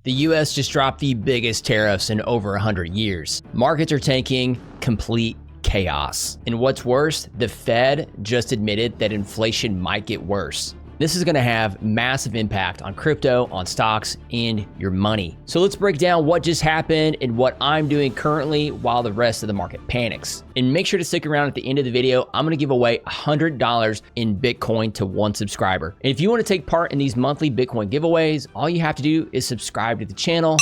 The US just dropped the biggest tariffs in over 100 years. Markets are tanking, complete chaos. And what's worse, the Fed just admitted that inflation might get worse. This is gonna have massive impact on crypto, on stocks, and your money. So let's break down what just happened and what I'm doing currently while the rest of the market panics. And make sure to stick around at the end of the video. I'm gonna give away $100 in Bitcoin to one subscriber. And if you wanna take part in these monthly Bitcoin giveaways, all you have to do is subscribe to the channel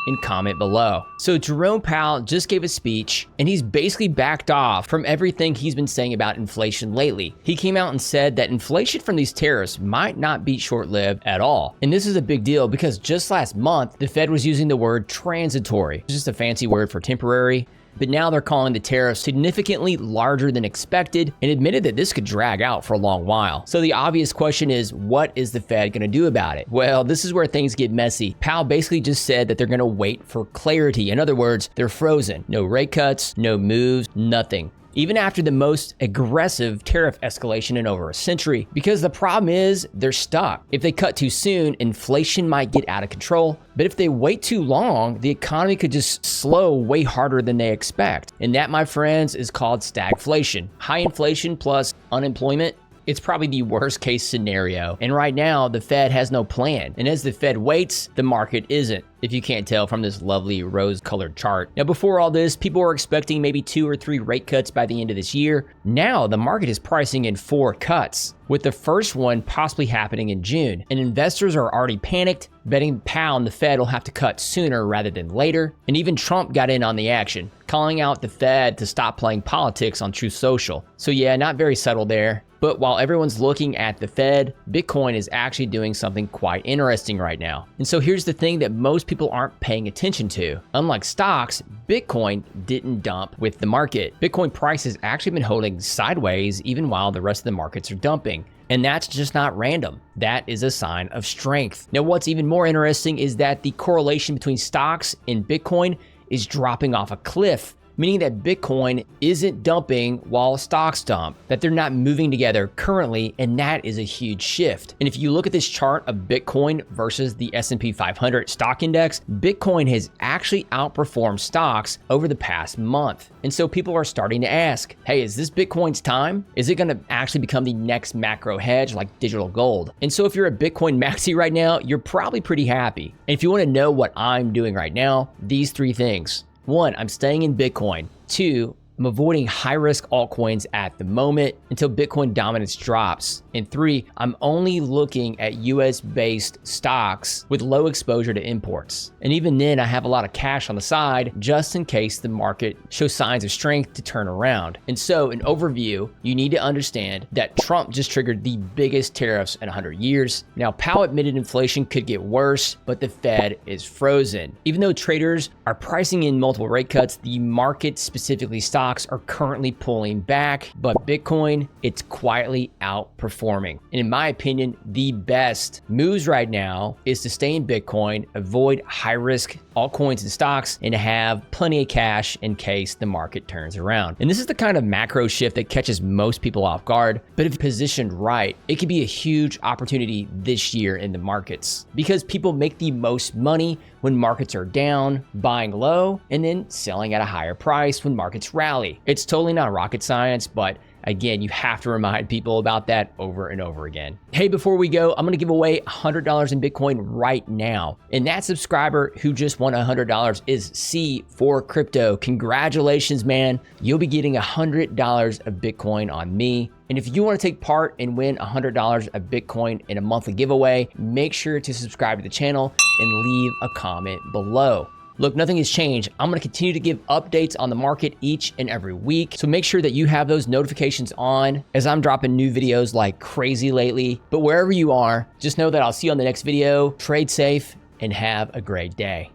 and comment below. So Jerome Powell just gave a speech and he's basically backed off from everything he's been saying about inflation lately. He came out and said that inflation from these tariffs might not be short-lived at all. And this is a big deal because just last month, the Fed was using the word transitory. It's just a fancy word for temporary. But now they're calling the tariffs significantly larger than expected and admitted that this could drag out for a long while. So the obvious question is, what is the Fed gonna do about it? Well, this is where things get messy. Powell basically just said that they're gonna wait for clarity. In other words, they're frozen. No rate cuts, no moves, nothing. Even after the most aggressive tariff escalation in over a century, because the problem is they're stuck. If they cut too soon, inflation might get out of control, but if they wait too long, the economy could just slow way harder than they expect. And that, my friends, is called stagflation. High inflation plus unemployment. It's probably the worst case scenario. And right now, the Fed has no plan. And as the Fed waits, the market isn't, if you can't tell from this lovely rose-colored chart. Now, before all this, people were expecting maybe 2 or 3 rate cuts by the end of this year. Now, the market is pricing in 4 cuts, with the first one possibly happening in June. And investors are already panicked, betting Powell and the Fed will have to cut sooner rather than later. And even Trump got in on the action, calling out the Fed to stop playing politics on Truth Social. So yeah, not very subtle there. But while everyone's looking at the Fed, Bitcoin is actually doing something quite interesting right now. And so here's the thing that most people aren't paying attention to. Unlike stocks, Bitcoin didn't dump with the market. Bitcoin price has actually been holding sideways even while the rest of the markets are dumping. And that's just not random. That is a sign of strength. Now, what's even more interesting is that the correlation between stocks and Bitcoin is dropping off a cliff, meaning that Bitcoin isn't dumping while stocks dump, that they're not moving together currently, and that is a huge shift. And if you look at this chart of Bitcoin versus the S&P 500 stock index, Bitcoin has actually outperformed stocks over the past month. And so people are starting to ask, hey, is this Bitcoin's time? Is it gonna actually become the next macro hedge like digital gold? And so if you're a Bitcoin maxi right now, you're probably pretty happy. And if you wanna know what I'm doing right now, these 3 things. 1, I'm staying in Bitcoin. 2, I'm avoiding high-risk altcoins at the moment until Bitcoin dominance drops. And 3, I'm only looking at US-based stocks with low exposure to imports. And even then, I have a lot of cash on the side just in case the market shows signs of strength to turn around. And so, in overview, you need to understand that Trump just triggered the biggest tariffs in 100 years. Now, Powell admitted inflation could get worse, but the Fed is frozen. Even though traders are pricing in multiple rate cuts, the market, specifically stocks, are currently pulling back, but Bitcoin, it's quietly outperforming. And in my opinion, the best moves right now is to stay in Bitcoin, avoid high-risk altcoins and stocks, and to have plenty of cash in case the market turns around. And this is the kind of macro shift that catches most people off guard, but if positioned right, it could be a huge opportunity this year in the markets because people make the most money when markets are down, buying low, and then selling at a higher price when markets rally. It's totally not rocket science, but again, you have to remind people about that over and over again. Hey, before we go, I'm gonna give away $100 in Bitcoin right now. And that subscriber who just won $100 is C4Crypto. Congratulations, man. You'll be getting $100 of Bitcoin on me. And if you want to take part and win $100 of Bitcoin in a monthly giveaway, make sure to subscribe to the channel and leave a comment below. Look, nothing has changed. I'm going to continue to give updates on the market each and every week. So make sure that you have those notifications on as I'm dropping new videos like crazy lately. But wherever you are, just know that I'll see you on the next video. Trade safe and have a great day.